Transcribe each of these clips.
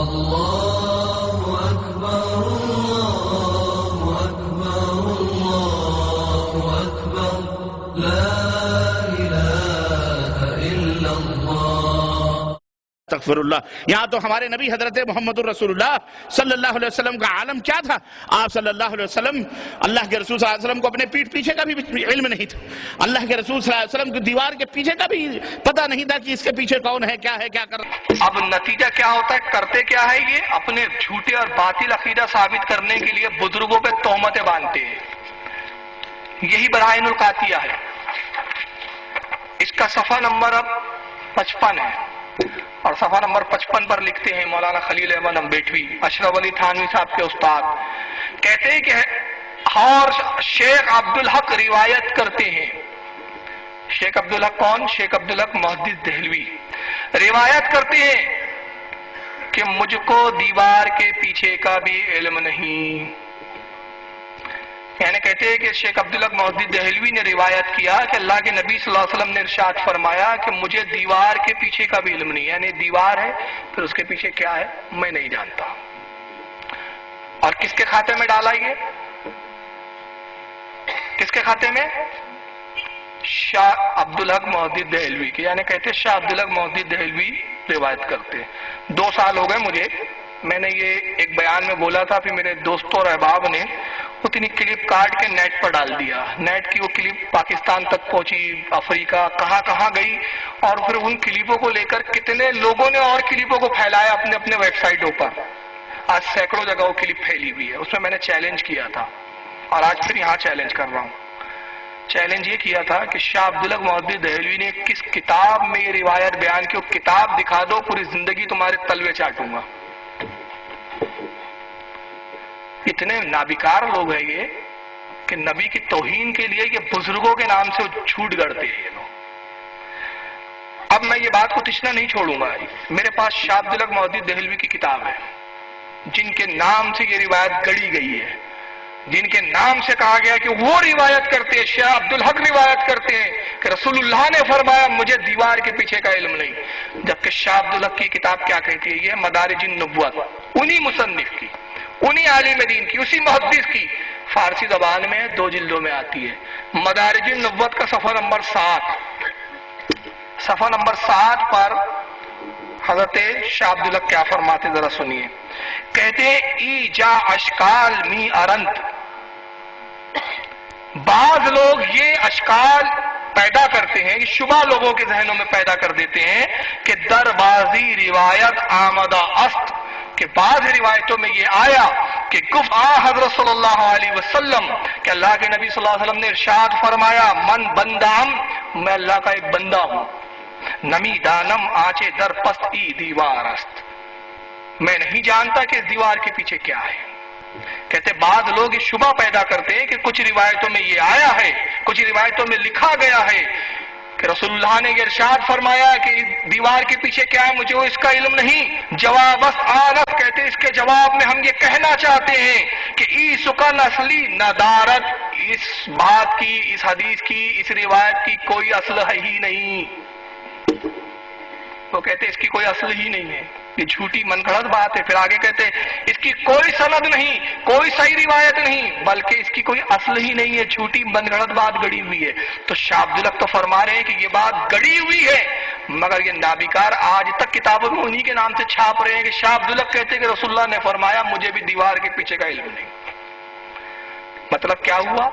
اللہ اکبر اللہ اکبر اللہ اکبر لا الہ الا اللہ۔ استغفر اللہ۔ یہاں تو ہمارے نبی حضرت محمد الرسول اللہ صلی اللہ علیہ وسلم کا عالم کیا تھا؟ آپ صلی اللہ علیہ وسلم، اللہ کے رسول صلی اللہ علیہ وسلم کو اپنے پیٹھ پیچھے کا بھی علم نہیں تھا۔ اللہ کے رسول صلی اللہ علیہ وسلم کو دیوار کے پیچھے کا بھی پتہ نہیں تھا کہ اس کے پیچھے کون ہے، کیا ہے، کیا کر رہا ہے۔ اب نتیجہ کیا ہوتا ہے؟ کرتے کیا ہے؟ یہ اپنے جھوٹے اور باطل عقیدہ ثابت کرنے کے لیے بزرگوں پہ تہمتیں باندھتے ہیں۔ یہی براہین القاطعیہ ہے۔ اس کا صفحہ نمبر اب 55 ہے، اور صفحہ نمبر 55 پر لکھتے ہیں مولانا خلیل احمد امبیٹوی، اشرف علی تھانوی صاحب کے استاد، کہتے ہیں کہ اور شیخ عبدالحق روایت کرتے ہیں۔ شیخ عبدالحق کون؟ شیخ عبدالحق محدث دہلوی روایت کرتے ہیں کہ مجھ کو دیوار کے پیچھے کا بھی علم نہیں۔ یعنی کہتے ہیں کہ شیخ عبدالحق محدث دہلوی نے روایت کیا کہ اللہ کے نبی صلی اللہ علیہ وسلم نے ارشاد فرمایا کہ مجھے دیوار کے پیچھے کا بھی علم نہیں، یعنی دیوار ہے پھر اس کے پیچھے کیا ہے میں نہیں جانتا۔ اور کس کے کھاتے میں ڈالا یہ؟ کس کے کھاتے میں؟ شاہ عبدالحق محدث دہلوی کے، یعنی کہتے ہیں شاہ عبدالحق محدث دہلوی روایت کرتے ہیں۔ 2 سال ہو گئے مجھے، میں نے یہ ایک بیان میں بولا تھا، پھر میرے دوستوں اور احباب نے اتنی کلپ کاٹ کے نیٹ پر ڈال دیا۔ نیٹ کی وہ کلپ پاکستان تک پہنچی، افریقہ کہاں کہاں گئی، اور پھر ان کلپوں کو لے کر کتنے لوگوں نے اور کلپوں کو پھیلایا اپنے اپنے ویب سائٹوں پر۔ آج سینکڑوں جگہ وہ کلپ پھیلی ہوئی ہے۔ اس میں نے چیلنج کیا تھا، اور آج پھر یہاں چیلنج کر رہا ہوں۔ چیلنج یہ کیا تھا کہ شاہ عبدالحق محدث دہلوی نے کس کتاب میں یہ روایت بیان کی، وہ کتاب دکھا دو، پوری زندگی تمہارے تلوے چاٹوں گا۔ اتنے نابیکار لوگ ہیں یہ کہ نبی کی توہین کے لیے یہ بزرگوں کے نام سے جھوٹ گڑتے ہیں یہ لوگ۔ اب میں یہ بات کو تشنا نہیں چھوڑوں گا۔ میرے پاس شاہ عبدالحق محدث دہلوی کی کتاب ہے، جن کے نام سے یہ روایت گڑی گئی ہے، جن کے نام سے کہا گیا کہ وہ روایت کرتے ہیں، شاہ عبدالحق روایت کرتے ہیں کہ رسول اللہ نے فرمایا مجھے دیوار کے پیچھے کا علم نہیں۔ جبکہ شاہ عبدالحق کی کتاب کیا کہتی ہے؟ یہ مدارج النبوت، انہی مصنف کی، انہی عالم دین کی، اسی محدث کی، فارسی زبان میں 2 جلدوں میں آتی ہے۔ مدارج النبوت کا صفحہ نمبر 7، صفحہ نمبر 7 پر حضرت شاہ عبدالحق کیا فرماتے ذرا سنیے۔ کہتے ہیں ای جا اشکال می ارنت، بعض لوگ یہ اشکال پیدا کرتے ہیں، یہ شبہ لوگوں کے ذہنوں میں پیدا کر دیتے ہیں کہ دربازی روایت آمدہ است، کہ بعض روایتوں میں یہ آیا کہ گفت حضرت صلی اللہ علیہ وسلم کہ اللہ کے نبی صلی اللہ علیہ وسلم نے ارشاد فرمایا من بندام، میں اللہ کا ایک بندہ ہوں، نمی دانم آنچے در پست ای دیوار است، میں نہیں جانتا کہ اس دیوار کے پیچھے کیا ہے۔ کہتے بعض لوگ یہ شبہ پیدا کرتے ہیں کہ کچھ روایتوں میں یہ آیا ہے، کچھ روایتوں میں لکھا گیا ہے کہ رسول اللہ نے یہ ارشاد فرمایا کہ دیوار کے پیچھے کیا ہے مجھے اس کا علم نہیں۔ جواب آنت، کہتے اس کے جواب میں ہم یہ کہنا چاہتے ہیں کہ ای سکن اصلی ندارت، اس بات کی، اس حدیث کی، اس روایت کی کوئی اصل ہے ہی نہیں۔ وہ کہتے اس کی کوئی اصل ہی نہیں ہے، یہ جھوٹی من گھڑت بات ہے۔ پھر آگے کہتے اس کی کوئی سند نہیں، کوئی صحیح روایت نہیں، بلکہ اس کی کوئی اصل ہی نہیں ہے، جھوٹی من گھڑت بات گڑی ہوئی ہے۔ تو شاہ عبدالحق تو فرما رہے ہیں کہ یہ بات گڑی ہوئی ہے، مگر یہ نابیکار آج تک کتابوں میں انہی کے نام سے چھاپ رہے ہیں کہ شاہ عبدالحق کہتے ہیں کہ رسول اللہ نے فرمایا مجھے بھی دیوار کے پیچھے کا علم نہیں۔ مطلب کیا ہوا؟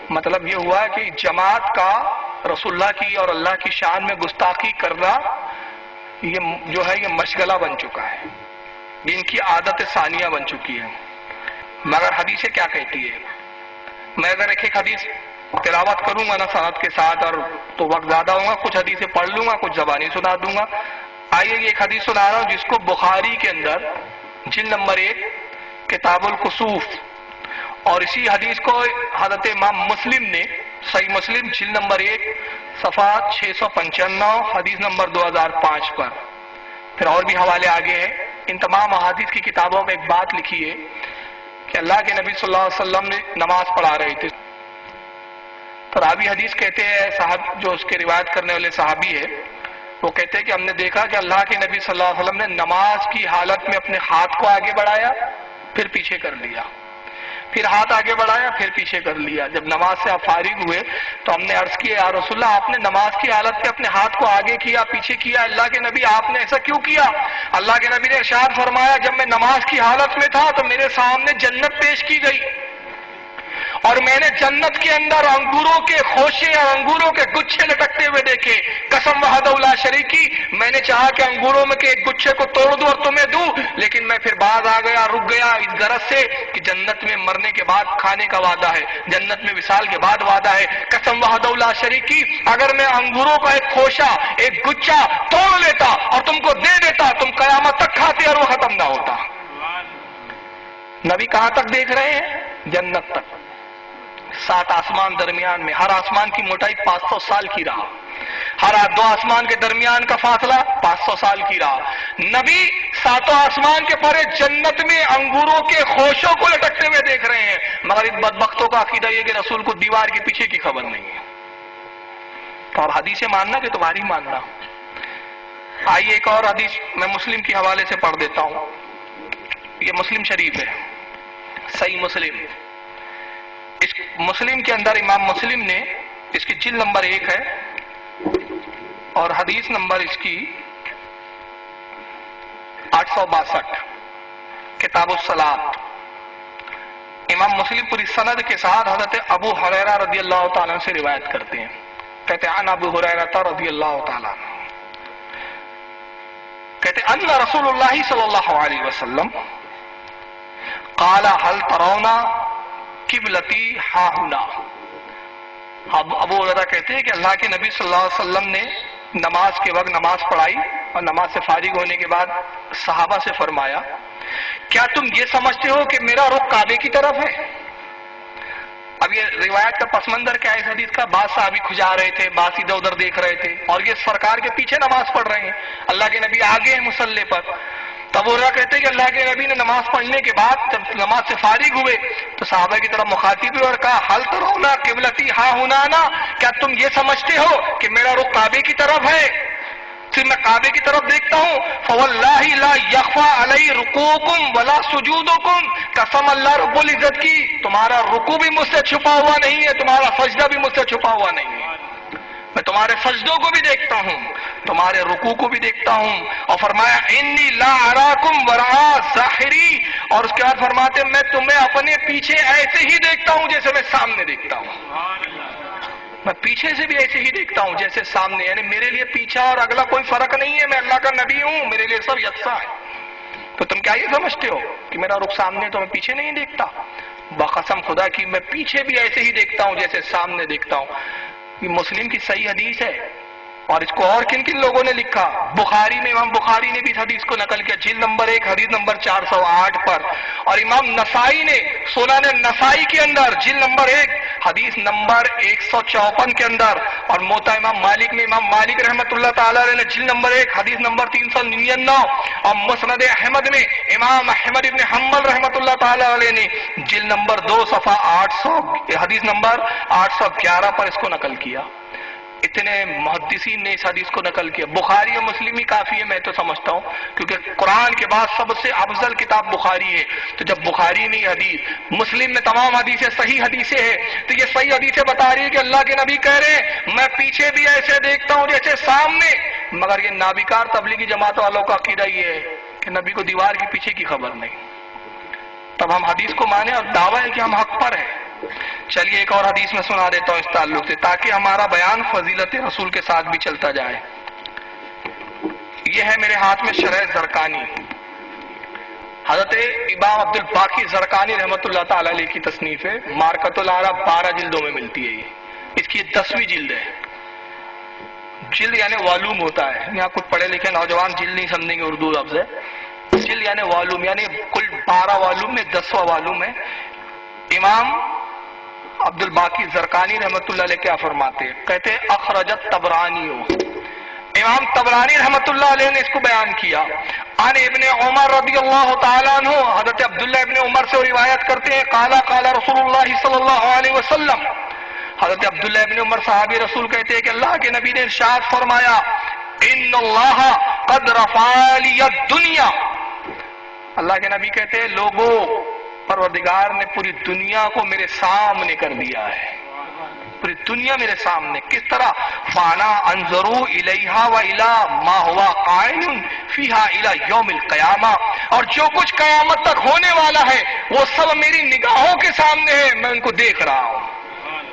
مطلب یہ ہوا کہ جماعت کا رسول اللہ کی اور اللہ کی شان میں گستاخی کرنا یہ جو ہے یہ مشغلہ بن چکا ہے، یہ ان کی عادت ثانیہ بن چکی ہے۔ مگر حدیثیں کیا کہتی ہے؟ میں اگر ایک حدیث تلاوت کروں گا نا سند کے ساتھ، اور تو وقت زیادہ ہوگا، کچھ حدیثیں پڑھ لوں گا، کچھ زبانی سنا دوں گا۔ آئیے یہ ایک حدیث سنا رہا ہوں جس کو بخاری کے اندر جلد نمبر 1 کتاب الکسوف، اور اسی حدیث کو حضرت امام مسلم نے صحیح مسلم جلد نمبر 1 صفحہ 695 حدیث نمبر 2005 پر، پھر اور بھی حوالے آگے ہیں۔ ان تمام احادیث کی کتابوں میں ایک بات لکھی ہے کہ اللہ کے نبی صلی اللہ علیہ وسلم نے نماز پڑھا رہے تھے، تو راوی حدیث کہتے ہیں، صاحب جو اس کے روایت کرنے والے صحابی ہے، وہ کہتے ہیں کہ ہم نے دیکھا کہ اللہ کے نبی صلی اللہ علیہ وسلم نے نماز کی حالت میں اپنے ہاتھ کو آگے بڑھایا، پھر پیچھے کر لیا، پھر ہاتھ آگے بڑھایا، پھر پیچھے کر لیا۔ جب نماز سے آپ فارغ ہوئے تو ہم نے عرض کیا یا رسول اللہ آپ نے نماز کی حالت میں اپنے ہاتھ کو آگے کیا پیچھے کیا، اللہ کے نبی آپ نے ایسا کیوں کیا؟ اللہ کے نبی نے ارشاد فرمایا جب میں نماز کی حالت میں تھا تو میرے سامنے جنت پیش کی گئی اور میں نے جنت کے اندر انگوروں کے خوشے اور انگوروں کے گچھے لٹکتے ہوئے دیکھے، قسم وحدہ لا شریک کی، میں نے چاہا کہ انگوروں میں کے ایک گچھے کو توڑ دوں اور تمہیں دوں، لیکن میں پھر باز آ گیا، رک گیا اس غرض سے کہ جنت میں مرنے کے بعد کھانے کا وعدہ ہے، جنت میں وصال کے بعد وعدہ ہے، قسم وحدہ لا شریک کی اگر میں انگوروں کا ایک خوشہ ایک گچھا توڑ لیتا اور تم کو دے دیتا تم قیامت تک کھاتے اور وہ ختم نہ ہوتا۔ نبی کہاں تک دیکھ رہے ہیں؟ جنت تک۔ 7 آسمان درمیان میں، ہر آسمان کی موٹائی 500 سال کی رہا، ہر 2 آسمان کے درمیان کا فاصلہ 500 سال کی رہا۔ نبی 7 آسمان کے پرے جنت میں انگوروں کے خوشوں کو لٹکتے ہوئے دیکھ رہے ہیں، مگر ان بدبختوں کا عقیدہ یہ کہ رسول کو دیوار کے پیچھے کی خبر نہیں ہے۔ تو اور حدیثیں ماننا کہ تمہاری ماننا؟ آئیے ایک اور حدیث میں مسلم کے حوالے سے پڑھ دیتا ہوں، یہ مسلم شریف ہے، صحیح مسلم۔ اس مسلم کے اندر امام مسلم نے اس کی جلد نمبر 1 ہے اور حدیث نمبر اس کی 862، کتاب الصلاۃ۔ امام مسلم پوری سند کے ساتھ حضرت ابو ہریرہ رضی اللہ تعالیٰ عنہ سے روایت کرتے ہیں، کہتے ہیں عن ابو ہریرہ رضی اللہ تعالیٰ عنہ کہتے ہیں ان رسول اللہ صلی اللہ علیہ وسلم قال هل ترون قبلتی ہا ہنا۔ ابو ہریرہ کہتے ہیں کہ اللہ کے نبی صلی اللہ علیہ وسلم نے نماز کے وقت نماز پڑھائی اور نماز سے فارغ ہونے کے بعد صحابہ سے فرمایا کیا تم یہ سمجھتے ہو کہ میرا رخ کعبے کی طرف ہے؟ اب یہ روایت کا پس منظر کیا ہے اس حدیث کا؟ بعض صحابی کھجا رہے تھے، بعض ادھر ادھر دیکھ رہے تھے اور یہ سرکار کے پیچھے نماز پڑھ رہے ہیں، اللہ کے نبی آگے ہیں مصلی پر۔ تب وہ کہتے ہیں کہ اللہ کے نبی نے نماز پڑھنے کے بعد جب نماز سے فارغ ہوئے تو صحابہ کی طرف مخاطب ہوئے اور کہا حل ترون قبلتی ہا ہنا نا، کیا تم یہ سمجھتے ہو کہ میرا رخ کعبے کی طرف ہے؟ پھر میں کعبے کی طرف دیکھتا ہوں فواللہ لا یخفی علی رکوعکم ولا سجودکم، قسم اللہ رب العزت کی تمہارا رکوع بھی مجھ سے چھپا ہوا نہیں ہے، تمہارا سجدہ بھی مجھ سے چھپا ہوا نہیں ہے، میں تمہارے سجدوں کو بھی دیکھتا ہوں، تمہارے رکوع کو بھی دیکھتا ہوں۔ اور فرمایا انی لا اراکم وراء ظاہری، اور اس کے بعد فرماتے میں تمہیں اپنے پیچھے ایسے ہی دیکھتا ہوں جیسے میں سامنے دیکھتا ہوں، میں پیچھے سے بھی ایسے ہی دیکھتا ہوں جیسے سامنے، یعنی میرے لیے پیچھا اور اگلا کوئی فرق نہیں ہے، میں اللہ کا نبی ہوں، میرے لیے سب یکساں ہے۔ تو تم کیا یہ سمجھتے ہو کہ میرا رخ سامنے تو میں پیچھے نہیں دیکھتا؟ بقسم خدا کی میں پیچھے بھی ایسے ہی دیکھتا ہوں جیسے سامنے دیکھتا ہوں۔ یہ مسلم کی صحیح حدیث ہے، اور اس کو اور کن کن لوگوں نے لکھا؟ بخاری میں امام بخاری نے بھی اس حدیث کو نقل کیا جلد نمبر 1 حدیث نمبر 408 پر، اور امام نسائی نے سنن نسائی کے اندر جلد نمبر 1 حدیث نمبر 154 کے اندر، اور موطا امام مالک میں امام مالک رحمۃ اللہ تعالی علیہ نے جلد نمبر 1 حدیث نمبر 399، اور مسند احمد میں امام احمد ابن حنبل رحمۃ اللہ تعالی علیہ نے جلد نمبر 2 صفحہ 800 حدیث نمبر 811 پر اس کو نقل کیا۔ اتنے محدثین نے اس حدیث کو نقل کیا۔ بخاری اور مسلم ہی کافی ہے میں تو سمجھتا ہوں، کیونکہ قرآن کے بعد سب سے افضل کتاب بخاری ہے، تو جب بخاری میں یہ حدیث، مسلم میں تمام حدیثیں صحیح حدیثیں ہیں، تو یہ صحیح حدیثیں بتا رہی ہے کہ اللہ کے نبی کہہ رہے ہیں میں پیچھے بھی ایسے دیکھتا ہوں جیسے سامنے۔ مگر یہ نابکار تبلیغی جماعت والوں کا عقیدہ یہ ہے کہ نبی کو دیوار کے پیچھے کی خبر نہیں۔ تب ہم حدیث کو مانیں اور دعویٰ ہے کہ ہم حق پر ہیں۔ چلیے ایک اور حدیث میں سنا دیتا ہوں اس تعلق سے، تاکہ ہمارا بیان فضیلت رسول کے ساتھ بھی چلتا جائے۔ یہ ہے میرے ہاتھ میں شرح زرقانی، حضرت امام عبد الباقی زرقانی رحمۃ اللہ تعالی علیہ کی تصنیف ہے، مارکۃ العرب 12 جلدوں میں ملتی ہے، یہ اس کی 10ویں جلد ہے۔ جلد یعنی والوم ہوتا ہے، یہاں کچھ پڑھے لکھے نوجوان جلد نہیں سمجھیں گے، اردو لفظ ہے۔ جلد یعنی والوم، یعنی کل 12 والوم میں 10واں والوم ہے۔ امام عبد الباقی زرقانی رحمۃ اللہ علیہ کیا فرماتے ہیں؟ کہتے ہیں اخرجت طبرانی، امام طبرانی رحمۃ اللہ علیہ نے اس کو بیان کیا۔ عن ابن عمر رضی اللہ تعالیٰ عنہ، حضرت عبداللہ ابن عمر سے روایت کرتے ہیں قال قال رسول اللہ صلی اللہ علیہ وسلم، حضرت عبداللہ ابن عمر صحابی رسول کہتے ہیں کہ اللہ کے نبی نے ارشاد فرمایا ان اللہ قد رفع لی الدنیا. اللہ کے نبی کہتے ہیں لوگوں، پروردگار نے پوری دنیا کو میرے سامنے کر دیا ہے، پوری دنیا میرے سامنے. کس طرح؟ فانا انظروا الیہا و الی ما ہوا قائم فیہا الی یوم القیامہ، اور جو کچھ قیامت تک ہونے والا ہے وہ سب میری نگاہوں کے سامنے ہے، میں ان کو دیکھ رہا ہوں،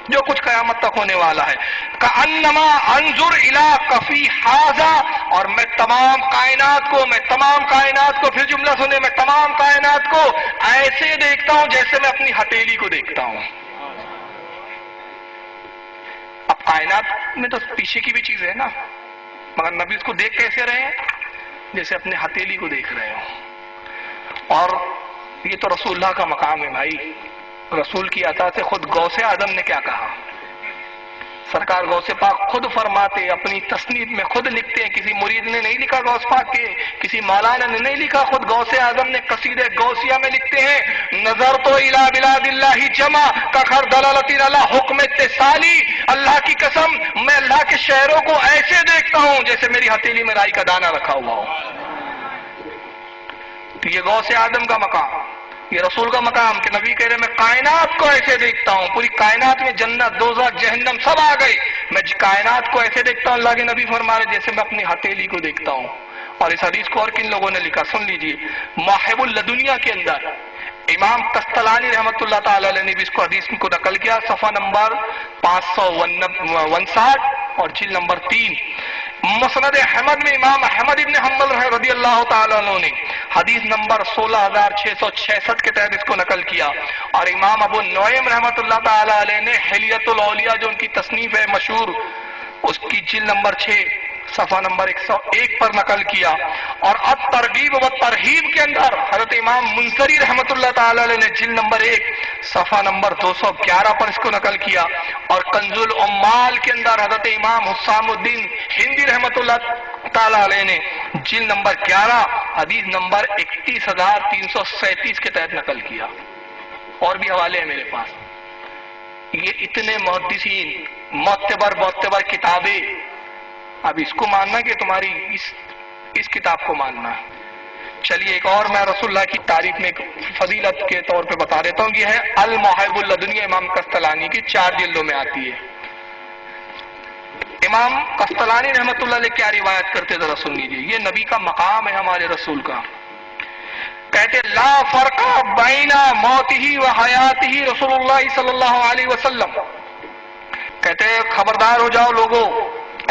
جو کچھ قیامت تک ہونے والا ہے. کأنما انظر الی کفی ھذا، اور میں تمام کائنات کو پھر جملہ سنے، میں تمام کائنات کو ایسے دیکھتا ہوں جیسے میں اپنی ہتھیلی کو دیکھتا ہوں. اب کائنات میں تو پیچھے کی بھی چیز ہے نا، مگر نبی اس کو دیکھ کیسے رہے ہیں؟ جیسے اپنے ہتھیلی کو دیکھ رہے ہوں. اور یہ تو رسول اللہ کا مقام ہے بھائی. رسول کی عطا سے خود غوث اعظم نے کیا کہا؟ سرکار غوث پاک خود فرماتے، اپنی تصنیف میں خود لکھتے ہیں، کسی مرید نے نہیں لکھا غوث پاک کے، کسی مولانا نے نہیں لکھا، خود غوث اعظم نے قصیدہ غوثیہ میں لکھتے ہیں، نظر تو الی بلاد اللہ جمع کخر دلالتی علی حکم اتصالی. اللہ کی قسم میں اللہ کے شہروں کو ایسے دیکھتا ہوں جیسے میری ہتھیلی میں رائی کا دانہ رکھا ہوا ہو. تو یہ غوث اعظم کا مقام، یہ رسول کا مقام کہ نبی کہہ رہے میں کائنات کو ایسے دیکھتا ہوں، پوری کائنات میں جنت دوزخ جہنم سب آ گئی، میں کائنات کو ایسے دیکھتا ہوں، اللہ کے نبی فرما رہے جیسے میں اپنی ہتھیلی کو دیکھتا ہوں. اور اس حدیث کو اور کن لوگوں نے لکھا سن لیجئے. مواہب اللدنیہ کے اندر امام قسطلانی رحمۃ اللہ تعالی علیہ نے بھی اس کو حدیث کو نقل کیا، صفحہ نمبر 559 اور جلد نمبر 3. مسند احمد میں امام احمد ابن حنبل رضی اللہ تعالیٰ عنہ نے حدیث نمبر 16666 کے تحت اس کو نقل کیا. اور امام ابو نعیم رحمۃ اللہ تعالیٰ علیہ نے حلیۃ الاولیاء جو ان کی تصنیف ہے مشہور، اس کی جلد نمبر 6 صفحہ نمبر 101 پر نقل کیا. اور الترغیب و ترہیب کے اندر حضرت امام منذری رحمۃ اللہ تعالی علیہ نے جلد نمبر 1 صفحہ نمبر 211 پر اس کو نقل کیا. اور کنز العمال کے اندر حضرت امام حسام الدین ہندی رحمۃ اللہ تعالی علیہ نے جلد نمبر 11 حدیث نمبر 31337 کے تحت نقل کیا. اور بھی حوالے ہیں میرے پاس. یہ اتنے محدثین معتبر کتابیں، اب اس کو ماننا کہ تمہاری اس کتاب کو ماننا. چلیے ایک اور میں رسول اللہ کی تعریف میں فضیلت کے طور پہ بتا دیتا ہوں. یہ ہے المواہب اللدنیہ، امام قسطلانی کی 4 جلدوں میں آتی ہے. امام قسطلانی رحمۃ اللہ علیہ کیا روایت کرتے ذرا سن لیجیے. یہ نبی کا مقام ہے ہمارے رسول کا. کہتے لا فرق بین موتہ و حیاتہ رسول اللہ صلی اللہ علیہ وسلم. کہتے خبردار ہو جاؤ لوگوں،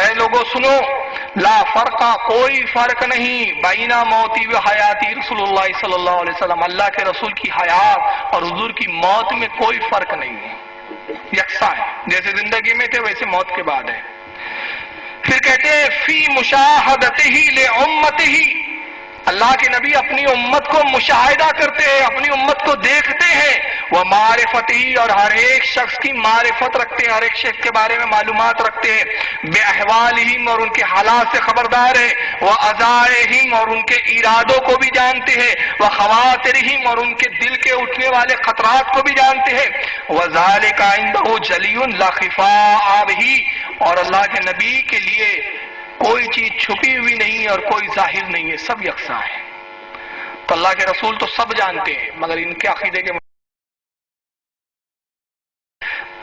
اے لوگوں سنو، لا فرق، کوئی فرق نہیں، بینا موتی و حیاتی رسول اللہ صلی اللہ علیہ وسلم، اللہ کے رسول کی حیات اور حضور کی موت میں کوئی فرق نہیں ہے، یکساں ہے، جیسے زندگی میں تھے ویسے موت کے بعد ہے. پھر کہتے ہیں فی مشاہدتہ لامتہ، اللہ کے نبی اپنی امت کو مشاہدہ کرتے ہیں، اپنی امت کو دیکھتے ہیں. وہ معرفت ہی، اور ہر ایک شخص کی معرفت رکھتے ہیں، ہر ایک شخص کے بارے میں معلومات رکھتے ہیں. بے احوالہم، اور ان کے حالات سے خبردار ہے. وہ ازائہم، اور ان کے ارادوں کو بھی جانتے ہیں. وہ خواطرہم، اور ان کے دل کے اٹھنے والے خطرات کو بھی جانتے ہیں. وذالک عندہ جلی لا خفاء بہ، اور اللہ کے نبی کے لیے کوئی چیز چھپی ہوئی نہیں اور کوئی ظاہر نہیں ہے، سب یکساں ہے. تو اللہ کے رسول تو سب جانتے ہیں، مگر ان کے عقیدے کے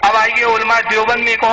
اب آئیے علماء دیوبند میں ایک اور